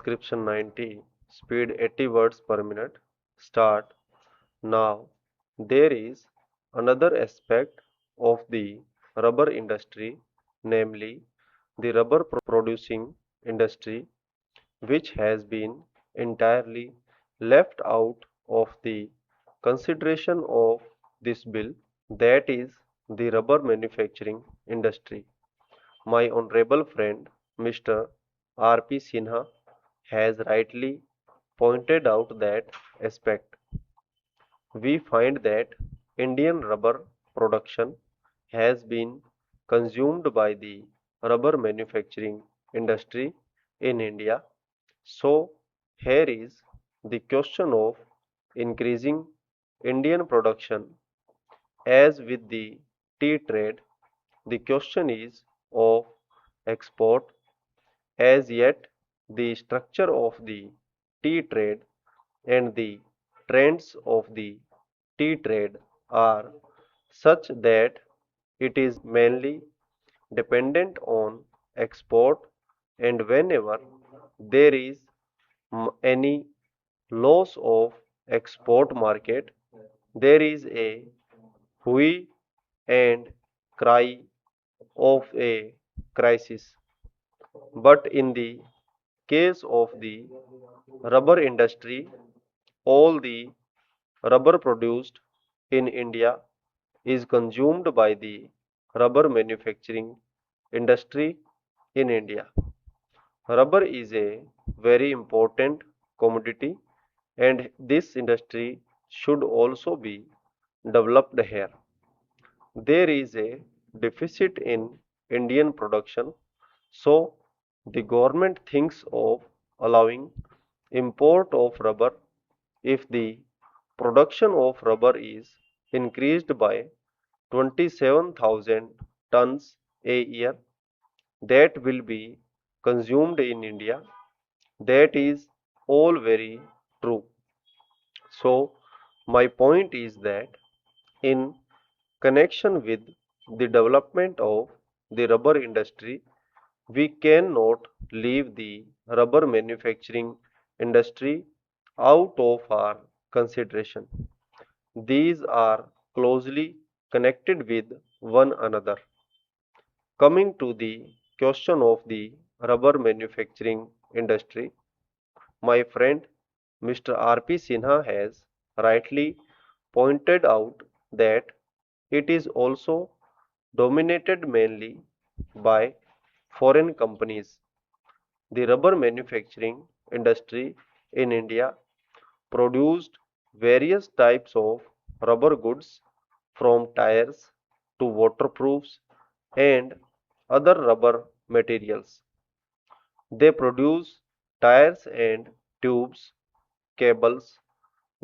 Transcription 90, speed 80 words per minute. Start. Now, there is another aspect of the rubber industry, namely the rubber producing industry, which has been entirely left out of the consideration of this bill, that is the rubber manufacturing industry. My honorable friend Mr. R.P. Sinha has rightly pointed out that aspect. We find that Indian rubber production has been consumed by the rubber manufacturing industry in India. So, here is the question of increasing Indian production. As with the tea trade, the question is of export. As yet, the structure of the tea trade and the trends of the tea trade are such that it is mainly dependent on export, and whenever there is any loss of export market, there is a hue and cry of a crisis. But in the case of the rubber industry, all the rubber produced in India is consumed by the rubber manufacturing industry in India. Rubber is a very important commodity, and this industry should also be developed here. There is a deficit in Indian production, so the government thinks of allowing import of rubber. If the production of rubber is increased by 27,000 tons a year, that will be consumed in India. That is all very true. So, my point is that in connection with the development of the rubber industry, we cannot leave the rubber manufacturing industry out of our consideration. These are closely connected with one another. Coming to the question of the rubber manufacturing industry, my friend Mr. R.P. Sinha has rightly pointed out that it is also dominated mainly by foreign companies. The rubber manufacturing industry in India produced various types of rubber goods from tires to waterproofs and other rubber materials. They produce tires and tubes, cables,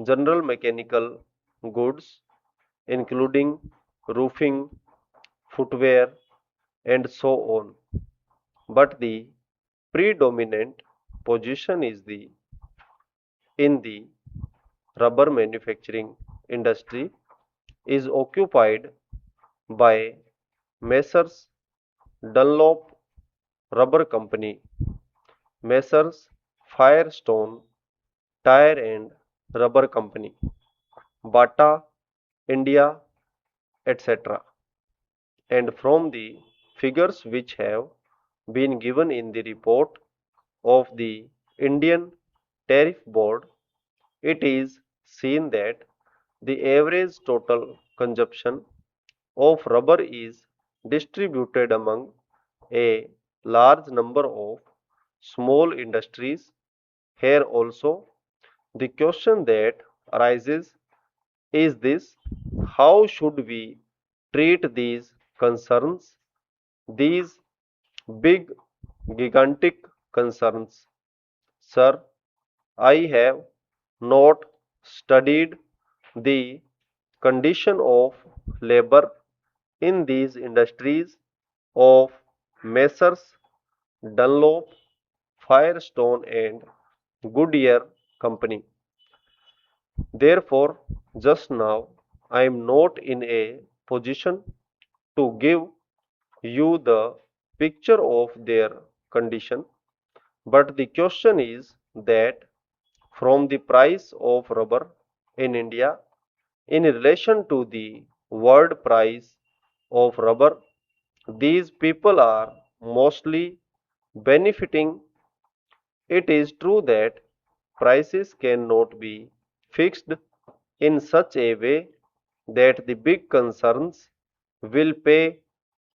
general mechanical goods, including roofing, footwear, and so on. But the predominant position is the in the rubber manufacturing industry is occupied by Messrs. Dunlop Rubber Company, Messrs. Firestone Tire and Rubber Company, Bata India, etc. And from the figures which have been given in the report of the Indian Tariff Board, it is seen that the average total consumption of rubber is distributed among a large number of small industries. Here also, the question that arises is this: how should we treat these concerns, these big, gigantic concerns? Sir, I have not studied the condition of labor in these industries of Messrs. Dunlop, Firestone, and Goodyear Company. Therefore, just now I am not in a position to give you the picture of their condition. But the question is that from the price of rubber in India in relation to the world price of rubber, these people are mostly benefiting. It is true that prices cannot be fixed in such a way that the big concerns will pay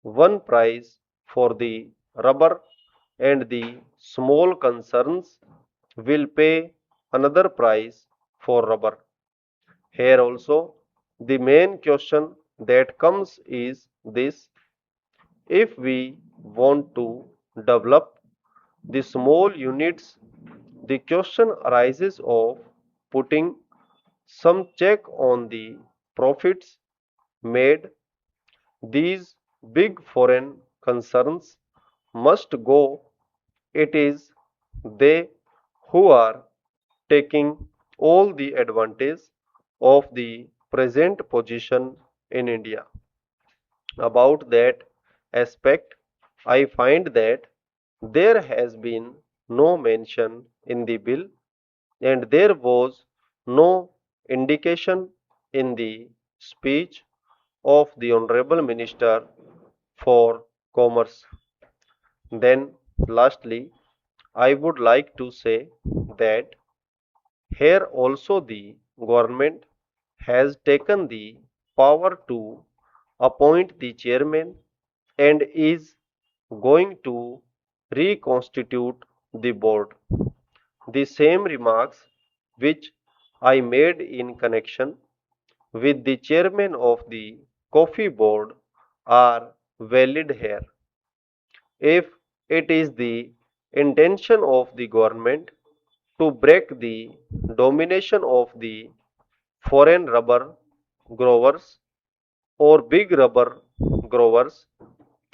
one price for the rubber and the small concerns will pay another price for rubber. Here also, the main question that comes is this: if we want to develop the small units, the question arises of putting some check on the profits made. These big foreign concerns must go. It is they who are taking all the advantage of the present position in India. About that aspect, I find that there has been no mention in the bill and there was no indication in the speech of the Honorable Minister for Commerce. Then, lastly, I would like to say that here also the government has taken the power to appoint the chairman and is going to reconstitute the board. The same remarks which I made in connection with the chairman of the coffee board are valid here. If it is the intention of the government to break the domination of the foreign rubber growers or big rubber growers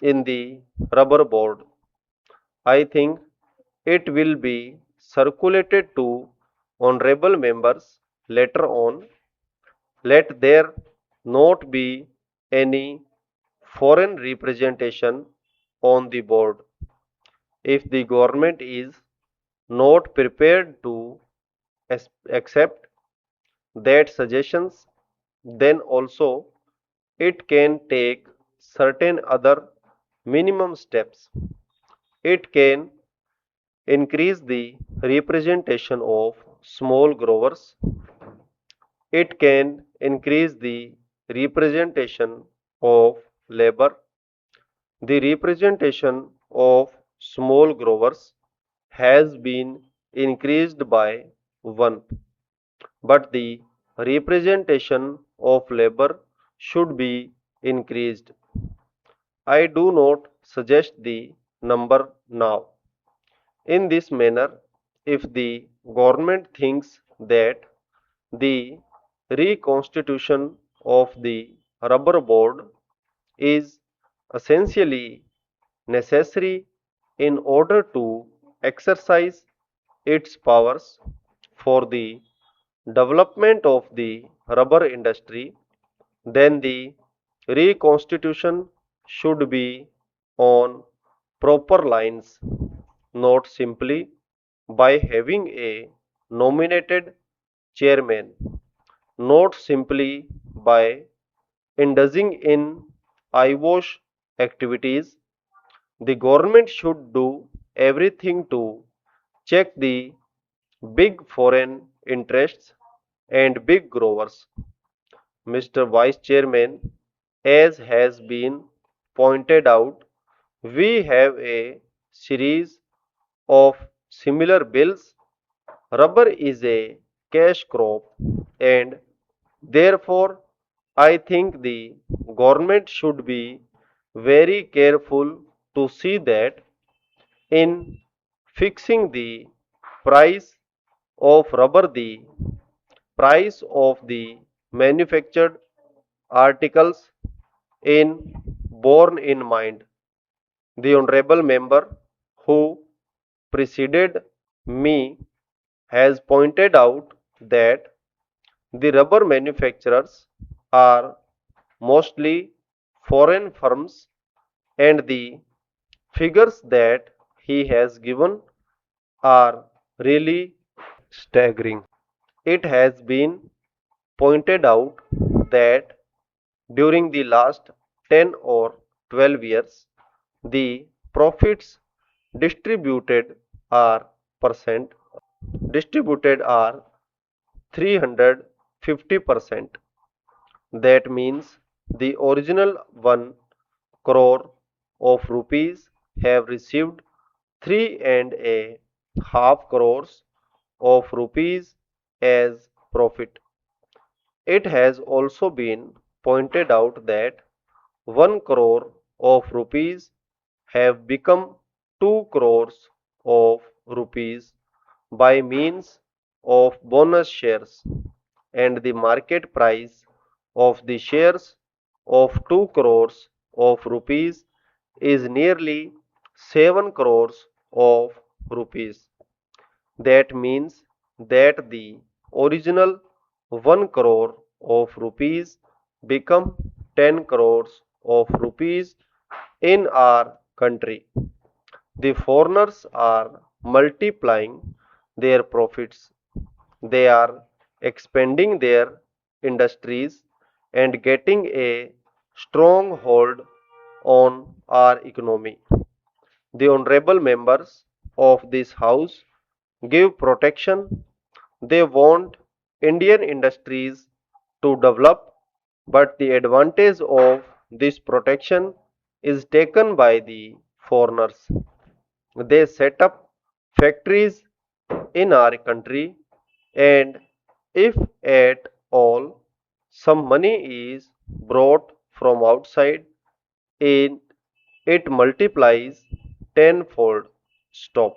in the rubber board, I think it will be circulated to honorable members later on. Let there not be any foreign representation on the board. If the government is not prepared to accept that suggestions, then also it can take certain other minimum steps. It can increase the representation of small growers. It can increase the representation of labor. The representation of small growers has been increased by 1, but the representation of labor should be increased. I do not suggest the number now. In this manner, if the government thinks that the reconstitution of the rubber board is essentially necessary in order to exercise its powers for the development of the rubber industry, then the reconstitution should be on proper lines, not simply by having a nominated chairman, not simply by indulging in eyewash activities. The government should do everything to check the big foreign interests and big growers. Mr. Vice Chairman, as has been pointed out, we have a series of similar bills. Rubber is a cash crop and therefore I think the government should be very careful to see that in fixing the price of rubber, the price of the manufactured articles in borne in mind. The honorable member who preceded me has pointed out that the rubber manufacturers are mostly foreign firms and the figures that he has given are really staggering. It has been pointed out that during the last 10 or 12 years, the profits distributed are percent distributed are 350%. That means the original 1 crore of rupees have received 3.5 crores of rupees as profit. It has also been pointed out that 1 crore of rupees have become 2 crores of rupees by means of bonus shares, and the market price of the shares of 2 crores of rupees is nearly 7 crores of rupees. That means that the original 1 crore of rupees become 10 crores of rupees in our country. The foreigners are multiplying their profits. They are expanding their industries and getting a strong hold on our economy. The honorable members of this house give protection. They want Indian industries to develop, but the advantage of this protection is taken by the foreigners. They set up factories in our country, and if at all some money is brought from outside, in it multiplies tenfold. Stop.